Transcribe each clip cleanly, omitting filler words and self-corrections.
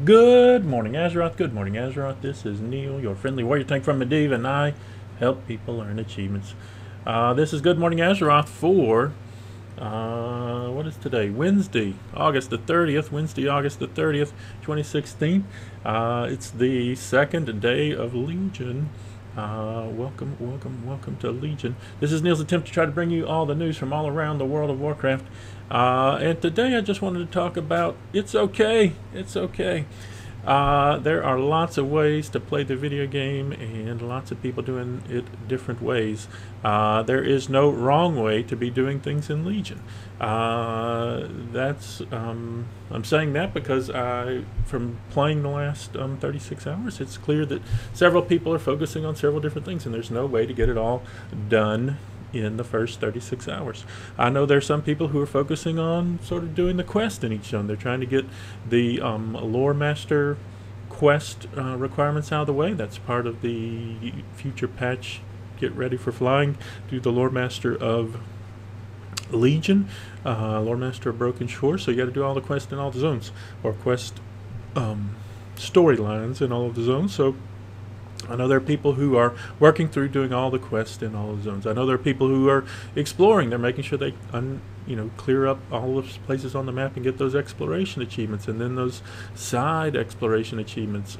Good morning, Azeroth. Good morning, Azeroth. This is Neall, your friendly warrior tank from Medivh, and I help people earn achievements. This is Good Morning Azeroth for, what is today? Wednesday, August the 30th. Wednesday, August the 30th, 2016. It's the second day of Legion. Welcome to Legion. This is Neal's attempt to try to bring you all the news from all around the world of Warcraft. And today I just wanted to talk about it's okay. There are lots of ways to play the video game and lots of people doing it different ways. There is no wrong way to be doing things in Legion. I'm saying that because from playing the last 36 hours, it's clear that several people are focusing on several different things, and there's no way to get it all done in the first 36 hours. I know there's some people who are focusing on sort of doing the quest in each zone. They're trying to get the lore master quest requirements out of the way. That's part of the future patch. Get ready for flying. Do the lore master of Legion, lore master of Broken Shore. So you got to do all the quests in all the zones, or quest storylines in all of the zones. So I know there are people who are working through doing all the quests in all the zones. I know there are people who are exploring. They're making sure they clear up all the places on the map and get those exploration achievements, and then those side exploration achievements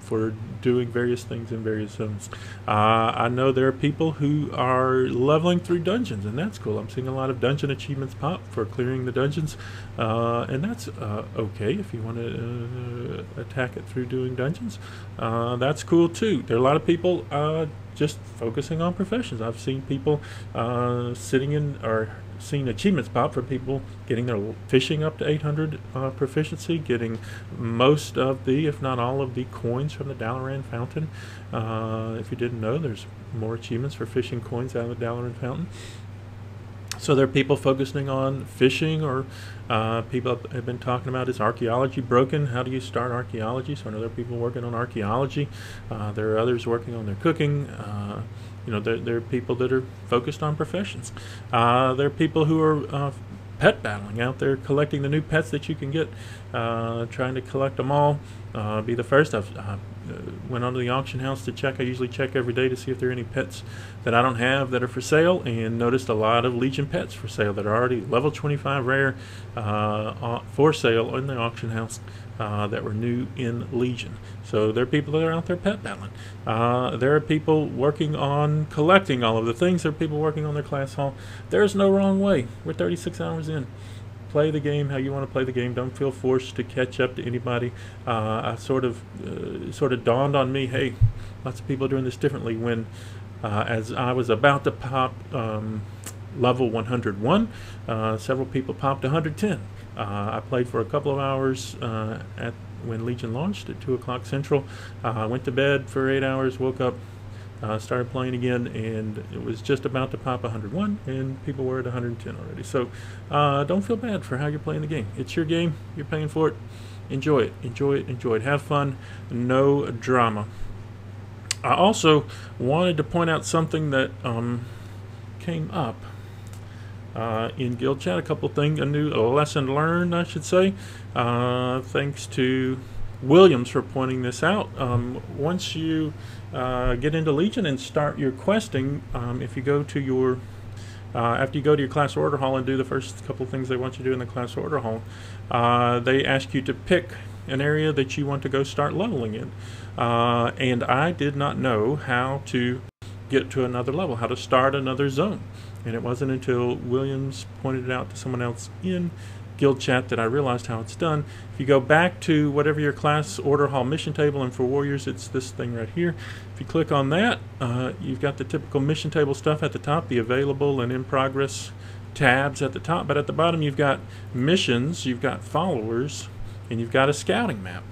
for doing various things in various zones. I know there are people who are leveling through dungeons, and that's cool. I'm seeing a lot of dungeon achievements pop for clearing the dungeons, and that's okay if you want to attack it through doing dungeons. That's cool too. There are a lot of people just focusing on professions. I've seen people seen achievements pop for people getting their fishing up to 800 proficiency, getting most of the, if not all of the coins from the Dalaran Fountain. If you didn't know, there's more achievements for fishing coins out of the Dalaran Fountain. So there are people focusing on fishing, or people have been talking about, is archaeology broken? How do you start archaeology? So I know there are people working on archaeology. There are others working on their cooking. There are people that are focused on professions. There are people who are pet battling out there, collecting the new pets that you can get, trying to collect them all. Be the first. I've went onto the auction house to check. I usually check every day to see if there are any pets that I don't have that are for sale, and noticed a lot of Legion pets for sale that are already level 25 rare for sale in the auction house that were new in Legion. So there are people that are out there pet battling. There are people working on collecting all of the things. There are people working on their class hall. There's no wrong way. We're 36 hours in. Play the game how you want to play the game. Don't feel forced to catch up to anybody. I sort of dawned on me, hey, lots of people are doing this differently. When as I was about to pop level 101, several people popped 110. I played for a couple of hours when Legion launched at 2 o'clock Central. Went to bed for 8 hours, woke up, started playing again, and it was just about to pop 101, and people were at 110 already. So don't feel bad for how you're playing the game. It's your game. You're paying for it. Enjoy it. Enjoy it. Have fun. No drama. I also wanted to point out something that came up in guild chat. A couple things, a lesson learned, I should say. Thanks to Williams for pointing this out. Once you get into Legion and start your questing, if you go to your after you go to your class order hall and do the first couple things they want you to do in the class order hall, they ask you to pick an area that you want to go start leveling in. And I did not know how to get to another level, how to start another zone. And it wasn't until Williams pointed it out to someone else in guild chat that I realized how it's done. If you go back to whatever your class order hall mission table, and for warriors it's this thing right here. If you click on that, you've got the typical mission table stuff at the top, the available and in progress tabs at the top, but at the bottom you've got missions, you've got followers, and you've got a scouting map.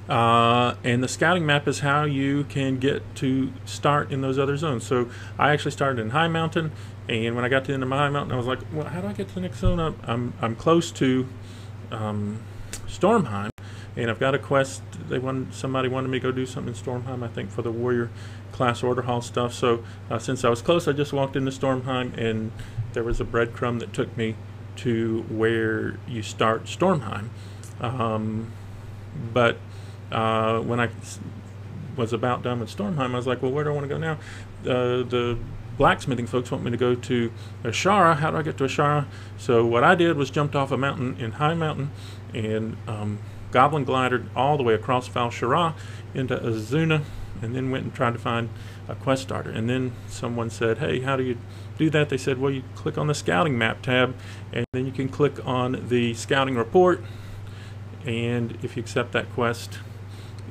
And the scouting map is how you can get to start in those other zones. So I actually started in High Mountain, and when I got to the end of my High Mountain, I was like, well, how do I get to the next zone? I'm close to Stormheim, and I've got a quest. Somebody wanted me to go do something in Stormheim, I think, for the warrior class order hall stuff. So since I was close, I just walked into Stormheim, and there was a breadcrumb that took me to where you start Stormheim. But when I was about done with Stormheim, I was like, well, where do I want to go now? The blacksmithing folks want me to go to Ashara. How do I get to Ashara? So what I did was jumped off a mountain in High Mountain and goblin glidered all the way across Val Shara into Azuna, and then went and tried to find a quest starter. And then someone said, hey, how do you do that? They said, well, you click on the scouting map tab, and then you can click on the scouting report, and if you accept that quest,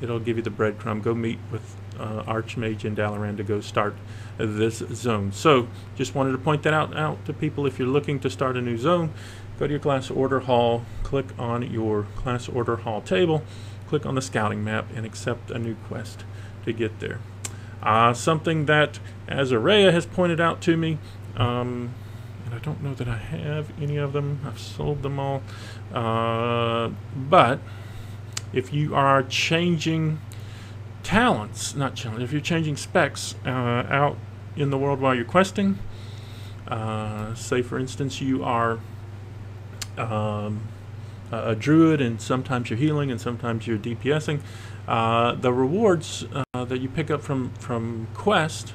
it'll give you the breadcrumb. Go meet with Archmage in Dalaran to go start this zone. So just wanted to point that out to people. If you're looking to start a new zone, go to your class order hall, click on your class order hall table, click on the scouting map, and accept a new quest to get there. Something that Azariah has pointed out to me, and I don't know that I have any of them. I've sold them all. But if you are changing talents, not challenge, if you're changing specs out in the world while you're questing, say for instance you are a druid and sometimes you're healing and sometimes you're DPSing, the rewards that you pick up from quest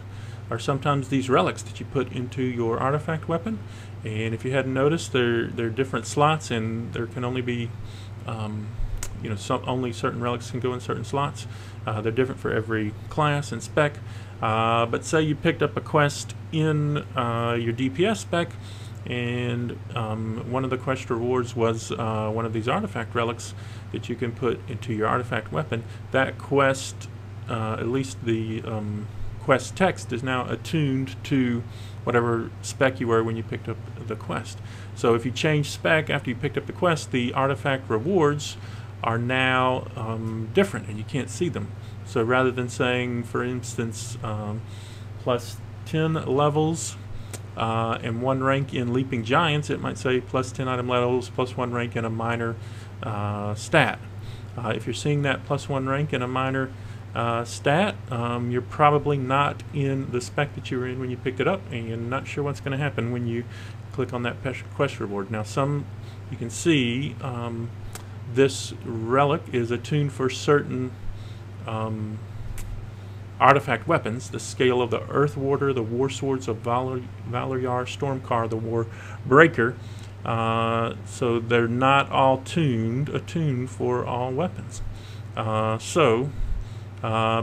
are sometimes these relics that you put into your artifact weapon. And if you hadn't noticed, they're different slots, and there can only be only certain relics can go in certain slots. They're different for every class and spec. But say you picked up a quest in your DPS spec, and one of the quest rewards was one of these artifact relics that you can put into your artifact weapon. That quest, at least the quest text, is now attuned to whatever spec you were when you picked up the quest. So if you change spec after you picked up the quest, the artifact rewards are now different and you can't see them. So rather than saying, for instance, plus 10 levels and 1 rank in Leaping Giants, it might say plus 10 item levels, plus 1 rank in a minor stat. If you're seeing that plus 1 rank in a minor stat, you're probably not in the spec that you were in when you picked it up, and you're not sure what's going to happen when you click on that quest reward. Now you can see this relic is attuned for certain artifact weapons: the Scale of the Earth Warder, the War Swords of Valyar, Stormcar, the War Breaker. So they're not all attuned for all weapons. So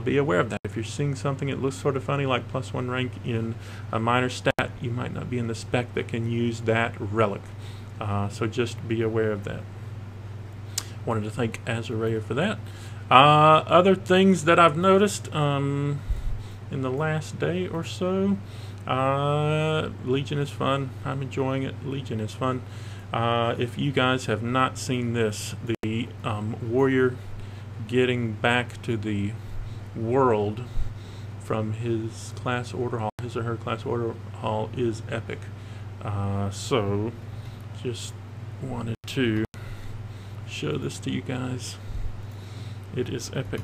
be aware of that. If you're seeing something that looks sort of funny, like plus 1 rank in a minor stat, you might not be in the spec that can use that relic. So just be aware of that. Wanted to thank Azariah for that. Other things that I've noticed in the last day or so, Legion is fun. I'm enjoying it. Legion is fun. If you guys have not seen this, the warrior getting back to the world from his class order hall, his or her class order hall, is epic. So just wanted to show this to you guys. It is epic.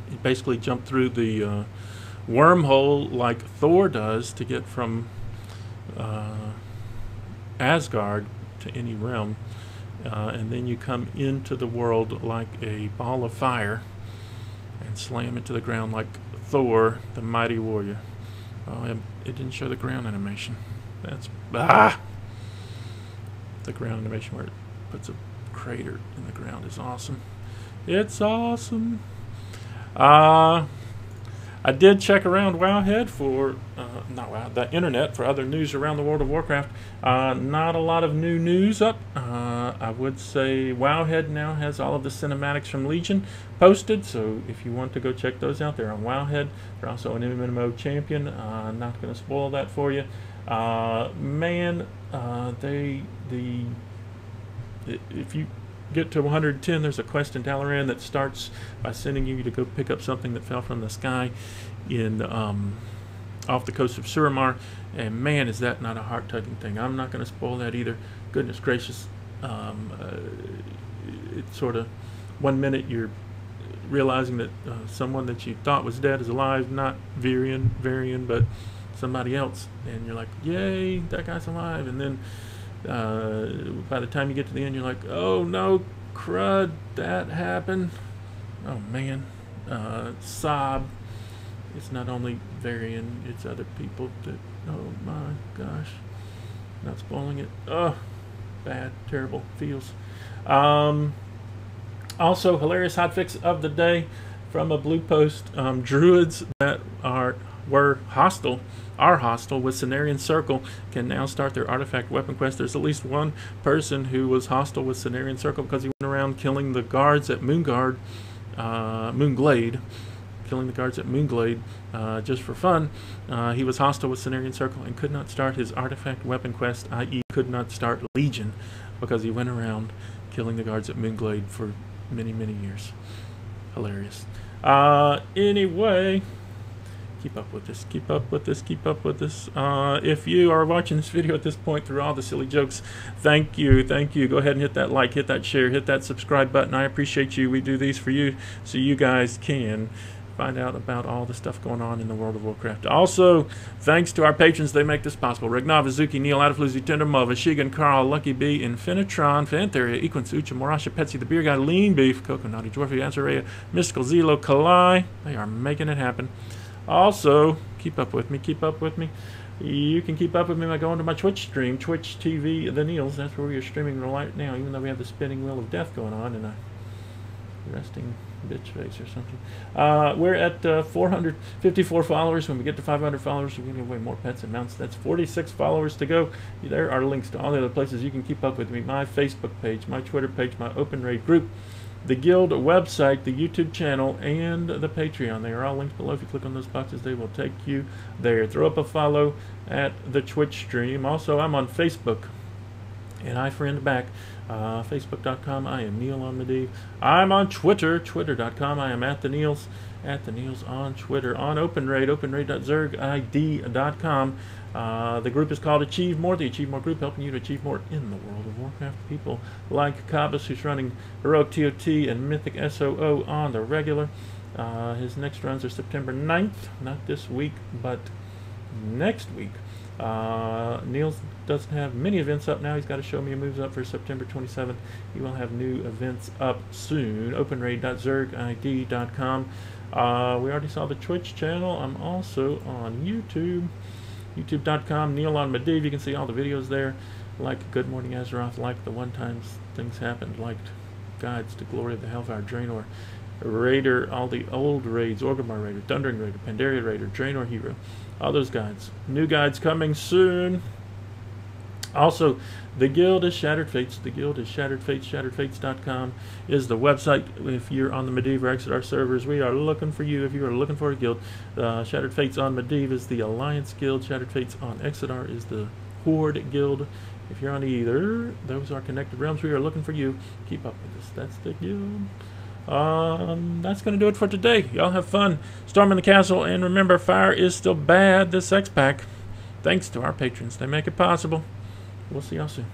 It basically jumped through the wormhole like Thor does to get from Asgard to any realm, and then you come into the world like a ball of fire and slam it to the ground like Thor, the mighty warrior. Oh, it didn't show the ground animation. That's the ground animation where it puts a crater in the ground is awesome. It's awesome. I did check around Wowhead for the internet for other news around the World of Warcraft. Not a lot of new news up. I would say Wowhead now has all of the cinematics from Legion posted, so if you want to go check those out, they're on Wowhead. They're also an MMO champion. Not going to spoil that for you. Man, if you get to 110, there's a quest in Dalaran that starts by sending you to go pick up something that fell from the sky in off the coast of Suramar, and man, is that not a heart-tugging thing. I'm not going to spoil that either. Goodness gracious. It's sort of 1 minute you're realizing that someone that you thought was dead is alive, not Varian, but somebody else, and you're like, yay, that guy's alive. And then By the time you get to the end, you're like, oh no, crud, that happened. Oh man, sob. It's not only Varian, it's other people that, oh my gosh, not spoiling it. Oh, bad, terrible feels. Also, hilarious hotfix of the day from a blue post. Druids that are hostile with Cenarian Circle can now start their artifact weapon quest. There's at least one person who was hostile with Cenarian Circle because he went around killing the guards at Moonglade, killing the guards at Moonglade just for fun. He was hostile with Cenarian Circle and could not start his artifact weapon quest, i.e. could not start Legion, because he went around killing the guards at Moonglade for many, many years. Hilarious. Anyway, keep up with this, keep up with this, keep up with this. If you are watching this video at this point through all the silly jokes, thank you, thank you. Go ahead and hit that like, hit that share, hit that subscribe button. I appreciate you. We do these for you so you guys can find out about all the stuff going on in the World of Warcraft. Also, thanks to our patrons, they make this possible. Regnav, Azuki, Neal, Adafluzi, Tendermova, Shigan, Carl, Lucky B, Infinitron, Fantheria, Equins, Ucha, Morasha, Petsy, The Beer Guy, Lean Beef, Coconutty, Dwarfy, Ansareya, Mystical, Zelo, Kalai. They are making it happen. Also, keep up with me, keep up with me. You can keep up with me by going to my Twitch stream, Twitch TV, The Neals. That's where we are streaming right now, even though we have the spinning wheel of death going on and a resting bitch face or something. We're at 454 followers. When we get to 500 followers, we're giving away more pets and mounts. That's 46 followers to go. There are links to all the other places you can keep up with me. My Facebook page, my Twitter page, my Open Raid group, the Guild website, the YouTube channel, and the Patreon. They are all linked below. If you click on those boxes, they will take you there. Throw up a follow at the Twitch stream. Also, I'm on Facebook, and I friend back. Facebook.com, I am Neall on Medivh. I'm on Twitter, Twitter.com, I am at the Neals on Twitter. On Open Raid, openraid.zergid.com. The group is called Achieve More, the Achieve More group, helping you to achieve more in the World of Warcraft. People like Kabas, who's running Heroic TOT and Mythic SOO on the regular. His next runs are September 9th, not this week, but next week. Neal doesn't have many events up now. He's got to show me moves up for September 27th. He will have new events up soon. Openraid.zergid.com. We already saw the Twitch channel. I'm also on YouTube. YouTube.com, Neal on Medivh. You can see all the videos there. Like Good Morning Azeroth, like the One Times Things Happened, like Guides to Glory of the Hellfire, Draenor, Raider, all the old raids, Orgrimmar Raider, Thundering Raider, Pandaria Raider, Draenor Hero, all those guides. New guides coming soon. Also, the Guild is Shattered Fates. The Guild is Shattered Fates. ShatteredFates.com is the website. If you're on the Medivh or Exodar servers, we are looking for you. If you are looking for a guild, Shattered Fates on Medivh is the Alliance Guild. Shattered Fates on Exodar is the Horde Guild. If you're on either, those are Connected Realms. We are looking for you. Keep up with us. That's the Guild. That's going to do it for today. Y'all have fun storming the castle, and remember, fire is still bad this X-Pack. Thanks to our patrons. They make it possible. We'll see y'all soon.